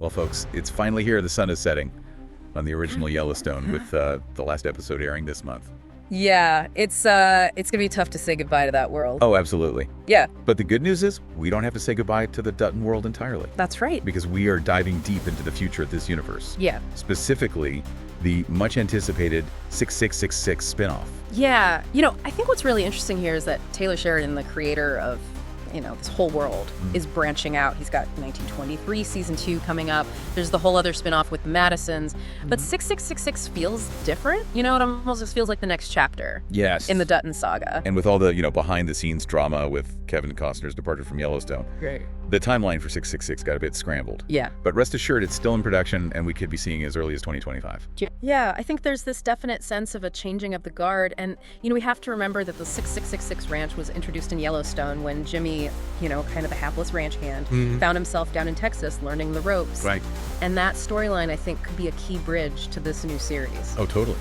Well, folks, it's finally here. The sun is setting on the original Yellowstone with the last episode airing this month. Yeah, it's gonna be tough to say goodbye to that world. Oh, absolutely. Yeah. But the good news is we don't have to say goodbye to the Dutton world entirely. That's right. Because we are diving deep into the future of this universe. Yeah. Specifically, the much-anticipated 6666 spinoff. Yeah. I think what's really interesting here is that Taylor Sheridan, the creator of this whole world, is branching out. He's got 1923 season 2 coming up. There's the whole other spinoff with the Madisons. But 6666 feels different. It almost just feels like the next chapter. Yes. In the Dutton saga. And with all the, behind-the-scenes drama with Kevin Costner's departure from Yellowstone. Great. The timeline for 666 got a bit scrambled. Yeah. But rest assured, it's still in production, and we could be seeing it as early as 2025. Yeah, I think there's this definite sense of a changing of the guard. And, we have to remember that the 6666 ranch was introduced in Yellowstone when Jimmy, kind of a hapless ranch hand, found himself down in Texas learning the ropes. Right. And that storyline, I think, could be a key bridge to this new series. Oh, totally.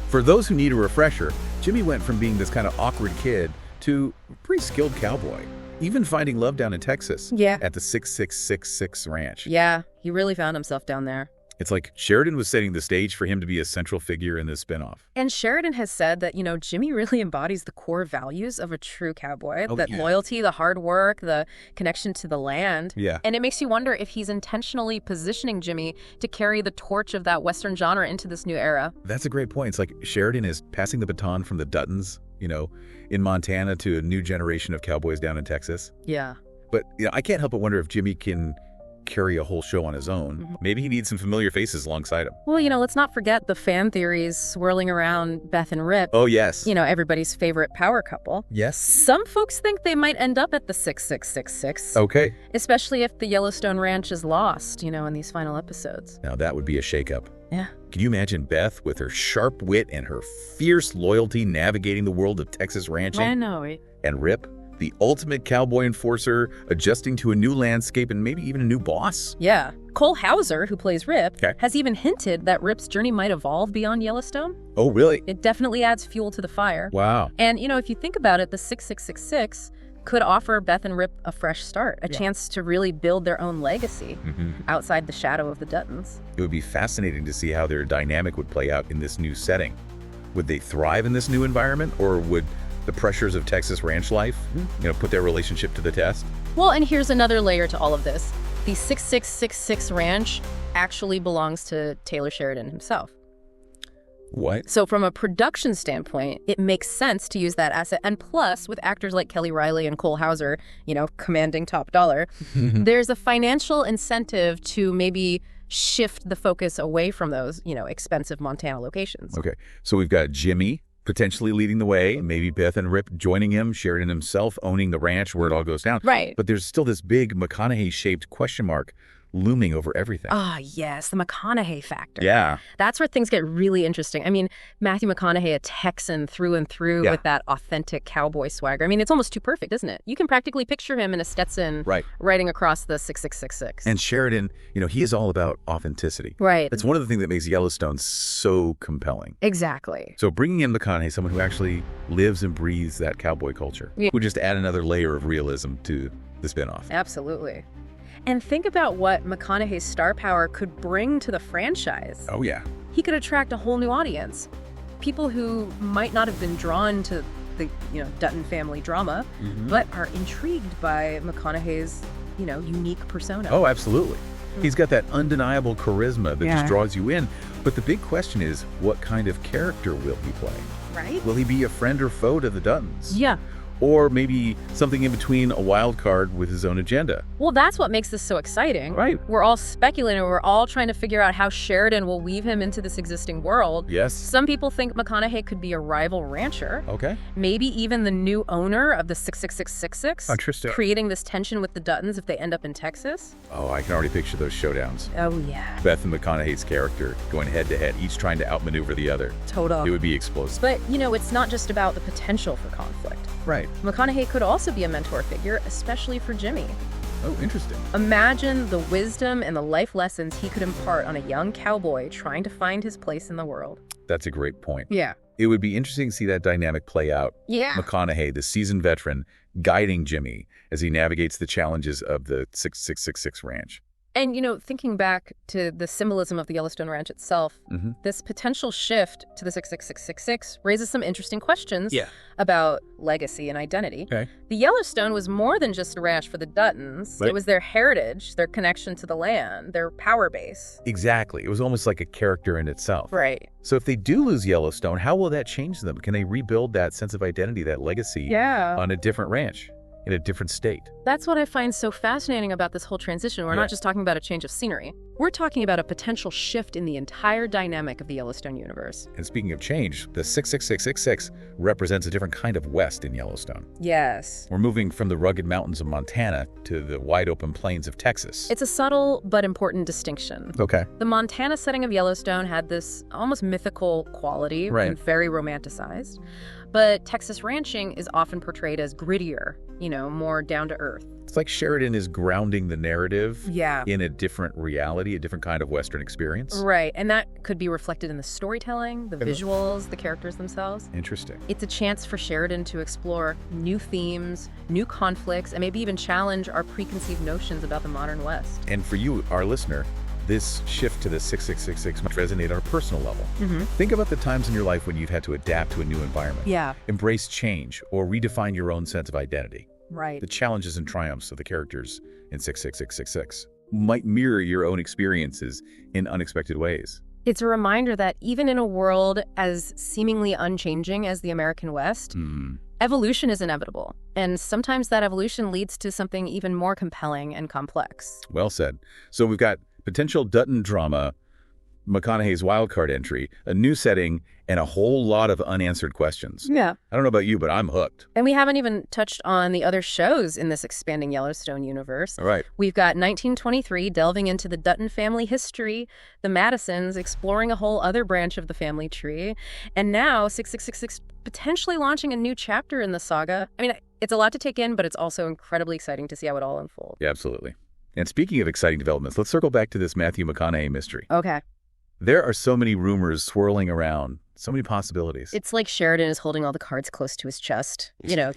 For those who need a refresher, Jimmy went from being this kind of awkward kid to a pretty skilled cowboy. Even finding love down in Texas. Yeah. At the 6666 ranch. Yeah, he really found himself down there. It's like Sheridan was setting the stage for him to be a central figure in this spinoff. And Sheridan has said that, Jimmy really embodies the core values of a true cowboy. Oh, that yeah. Loyalty, the hard work, the connection to the land. Yeah. And it makes you wonder if he's intentionally positioning Jimmy to carry the torch of that Western genre into this new era. That's a great point. It's like Sheridan is passing the baton from the Duttons, in Montana to a new generation of cowboys down in Texas. Yeah. But I can't help but wonder if Jimmy can carry a whole show on his own. Maybe he needs some familiar faces alongside him. Well, let's not forget the fan theories swirling around Beth and Rip. Oh, yes. Everybody's favorite power couple. Yes. Some folks think they might end up at the 6666. Okay. Especially if the Yellowstone ranch is lost, in these final episodes. Now that would be a shakeup. Yeah. Can you imagine Beth with her sharp wit and her fierce loyalty navigating the world of Texas ranching? I know it. And Rip, the ultimate cowboy enforcer, adjusting to a new landscape and maybe even a new boss? Yeah. Cole Hauser, who plays Rip, Okay. has even hinted that Rip's journey might evolve beyond Yellowstone. Oh, really? It definitely adds fuel to the fire. Wow. And, if you think about it, the 6666 could offer Beth and Rip a fresh start, a chance to really build their own legacy outside the shadow of the Duttons. It would be fascinating to see how their dynamic would play out in this new setting. Would they thrive in this new environment, or would the pressures of Texas ranch life, put their relationship to the test? Well, and here's another layer to all of this. The 6666 ranch actually belongs to Taylor Sheridan himself. What? So from a production standpoint, it makes sense to use that asset. And plus, with actors like Kelly Riley and Cole Hauser, commanding top dollar, there's a financial incentive to maybe shift the focus away from those, expensive Montana locations. Okay, so we've got Jimmy potentially leading the way, maybe Beth and Rip joining him, Sheridan himself owning the ranch where it all goes down. Right. But there's still this big McConaughey-shaped question mark looming over everything. Ah, yes, the McConaughey factor. Yeah. That's where things get really interesting. I mean, Matthew McConaughey, a Texan through and through with that authentic cowboy swagger. I mean, it's almost too perfect, isn't it? You can practically picture him in a Stetson riding across the 6666. And Sheridan, he is all about authenticity. Right. That's one of the things that makes Yellowstone so compelling. Exactly. So bringing in McConaughey, someone who actually lives and breathes that cowboy culture, would just add another layer of realism to the spinoff. Absolutely. And think about what McConaughey's star power could bring to the franchise. Oh, yeah. He could attract a whole new audience. People who might not have been drawn to the, Dutton family drama, but are intrigued by McConaughey's, unique persona. Oh, absolutely. He's got that undeniable charisma that just draws you in. But the big question is, what kind of character will he play? Right? Will he be a friend or foe to the Duttons? Yeah. Or maybe something in between, a wild card with his own agenda. Well, that's what makes this so exciting. Right. We're all speculating. We're all trying to figure out how Sheridan will weave him into this existing world. Yes. Some people think McConaughey could be a rival rancher. Okay. Maybe even the new owner of the 66666. Interesting. Creating this tension with the Duttons if they end up in Texas. Oh, I can already picture those showdowns. Oh, yeah. Beth and McConaughey's character going head to head, each trying to outmaneuver the other. Total. It would be explosive. But, it's not just about the potential for conflict. Right. McConaughey could also be a mentor figure, especially for Jimmy. Oh, interesting. Imagine the wisdom and the life lessons he could impart on a young cowboy trying to find his place in the world. That's a great point. Yeah. It would be interesting to see that dynamic play out. Yeah. McConaughey, the seasoned veteran, guiding Jimmy as he navigates the challenges of the 6666 ranch. And, thinking back to the symbolism of the Yellowstone Ranch itself, this potential shift to the 66666 raises some interesting questions about legacy and identity. Okay. The Yellowstone was more than just a ranch for the Duttons. Right. It was their heritage, their connection to the land, their power base. Exactly. It was almost like a character in itself. Right. So if they do lose Yellowstone, how will that change them? Can they rebuild that sense of identity, that legacy on a different ranch, in a different state? That's what I find so fascinating about this whole transition. We're not just talking about a change of scenery. We're talking about a potential shift in the entire dynamic of the Yellowstone universe. And speaking of change, the 66666 represents a different kind of West in Yellowstone. Yes. We're moving from the rugged mountains of Montana to the wide open plains of Texas. It's a subtle but important distinction. Okay. The Montana setting of Yellowstone had this almost mythical quality and very romanticized. But Texas ranching is often portrayed as grittier, more down to earth. It's like Sheridan is grounding the narrative Yeah. in a different reality, a different kind of Western experience. Right, and that could be reflected in the storytelling, the visuals, the characters themselves. Interesting. It's a chance for Sheridan to explore new themes, new conflicts, and maybe even challenge our preconceived notions about the modern West. And for you, our listener, this shift to the 6666 might resonate on a personal level. Think about the times in your life when you've had to adapt to a new environment, embrace change, or redefine your own sense of identity. Right. The challenges and triumphs of the characters in 66666 might mirror your own experiences in unexpected ways. It's a reminder that even in a world as seemingly unchanging as the American West, evolution is inevitable. And sometimes that evolution leads to something even more compelling and complex. Well said. So we've got potential Dutton drama, McConaughey's wildcard entry, a new setting, and a whole lot of unanswered questions. Yeah. I don't know about you, but I'm hooked. And we haven't even touched on the other shows in this expanding Yellowstone universe. All right. We've got 1923 delving into the Dutton family history, the Madisons exploring a whole other branch of the family tree, and now 6666 potentially launching a new chapter in the saga. I mean, it's a lot to take in, but it's also incredibly exciting to see how it all unfolds. Yeah, absolutely. And speaking of exciting developments, let's circle back to this Matthew McConaughey mystery. Okay. There are so many rumors swirling around, so many possibilities. It's like Sheridan is holding all the cards close to his chest,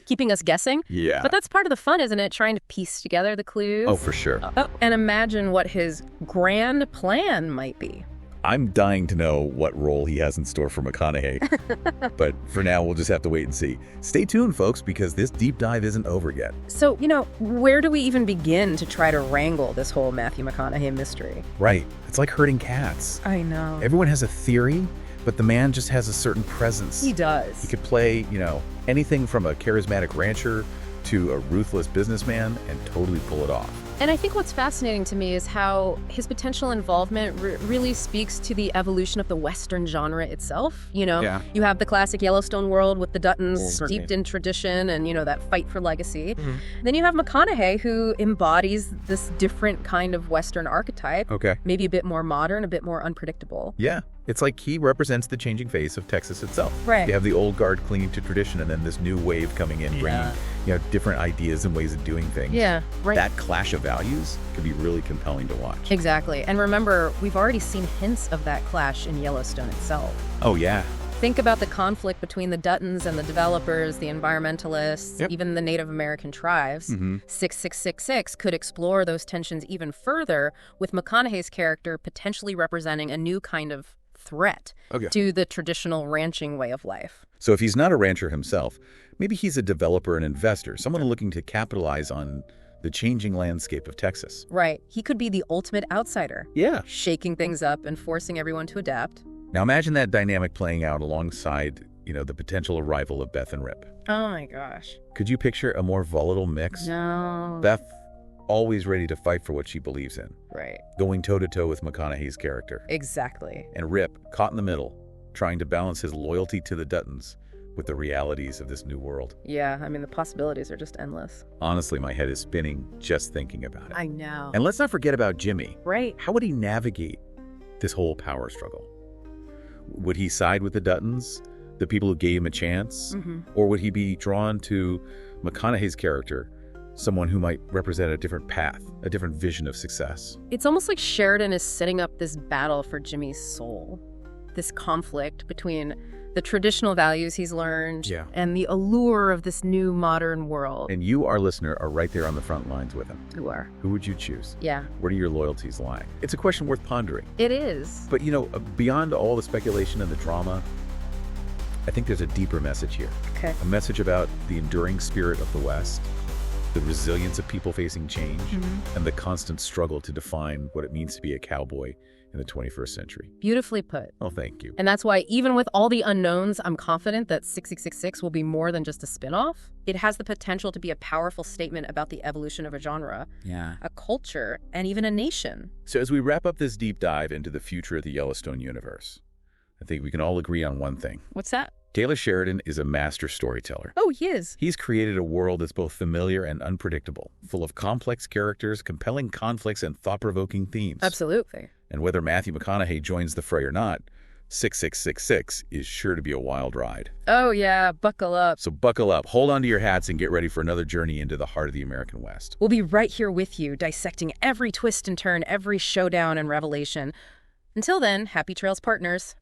keeping us guessing. Yeah. But that's part of the fun, isn't it? Trying to piece together the clues. Oh, for sure. And imagine what his grand plan might be. I'm dying to know what role he has in store for McConaughey. But for now, we'll just have to wait and see. Stay tuned, folks, because this deep dive isn't over yet. So, where do we even begin to try to wrangle this whole Matthew McConaughey mystery? Right. It's like herding cats. I know. Everyone has a theory, but the man just has a certain presence. He does. He could play, anything from a charismatic rancher to a ruthless businessman and totally pull it off. And I think what's fascinating to me is how his potential involvement really speaks to the evolution of the Western genre itself. You have the classic Yellowstone world with the Duttons steeped in tradition and, that fight for legacy. Then you have McConaughey, who embodies this different kind of Western archetype. Okay. Maybe a bit more modern, a bit more unpredictable. Yeah. It's like he represents the changing face of Texas itself. Right. You have the old guard clinging to tradition and then this new wave coming in, bringing different ideas and ways of doing things. Yeah, right. That clash of values could be really compelling to watch. Exactly. And remember, we've already seen hints of that clash in Yellowstone itself. Oh, yeah. Think about the conflict between the Duttons and the developers, the environmentalists, even the Native American tribes. 6666 could explore those tensions even further, with McConaughey's character potentially representing a new kind of threat to the traditional ranching way of life. So if he's not a rancher himself, maybe he's a developer and investor, someone looking to capitalize on the changing landscape of Texas. Right. He could be the ultimate outsider. Yeah. Shaking things up and forcing everyone to adapt. Now imagine that dynamic playing out alongside, the potential arrival of Beth and Rip. Oh my gosh. Could you picture a more volatile mix? No. Beth, always ready to fight for what she believes in. Right. Going toe-to-toe with McConaughey's character. Exactly. And Rip, caught in the middle, trying to balance his loyalty to the Duttons with the realities of this new world. Yeah, I mean, the possibilities are just endless. Honestly, my head is spinning just thinking about it. I know. And let's not forget about Jimmy. Right. How would he navigate this whole power struggle? Would he side with the Duttons, the people who gave him a chance? Or would he be drawn to McConaughey's character, someone who might represent a different path, a different vision of success? It's almost like Sheridan is setting up this battle for Jimmy's soul. This conflict between the traditional values he's learned, Yeah. and the allure of this new modern world. And you, our listener, are right there on the front lines with him. You are. Who would you choose? Yeah, Where do your loyalties lie? It's a question worth pondering. it is. But, beyond all the speculation and the drama, I think there's a deeper message here. Okay. A message about the enduring spirit of the West, the resilience of people facing change, and the constant struggle to define what it means to be a cowboy in the 21st century. Beautifully put. Oh, thank you. And that's why, even with all the unknowns, I'm confident that 6666 will be more than just a spin-off. It has the potential to be a powerful statement about the evolution of a genre, a culture, and even a nation. So as we wrap up this deep dive into the future of the Yellowstone universe, I think we can all agree on one thing. What's that? Taylor Sheridan is a master storyteller. Oh, he is. He's created a world that's both familiar and unpredictable, full of complex characters, compelling conflicts, and thought-provoking themes. Absolutely. And whether Matthew McConaughey joins the fray or not, 6666 is sure to be a wild ride. Oh, yeah. Buckle up. So buckle up, hold on to your hats, and get ready for another journey into the heart of the American West. We'll be right here with you, dissecting every twist and turn, every showdown and revelation. Until then, happy trails, partners.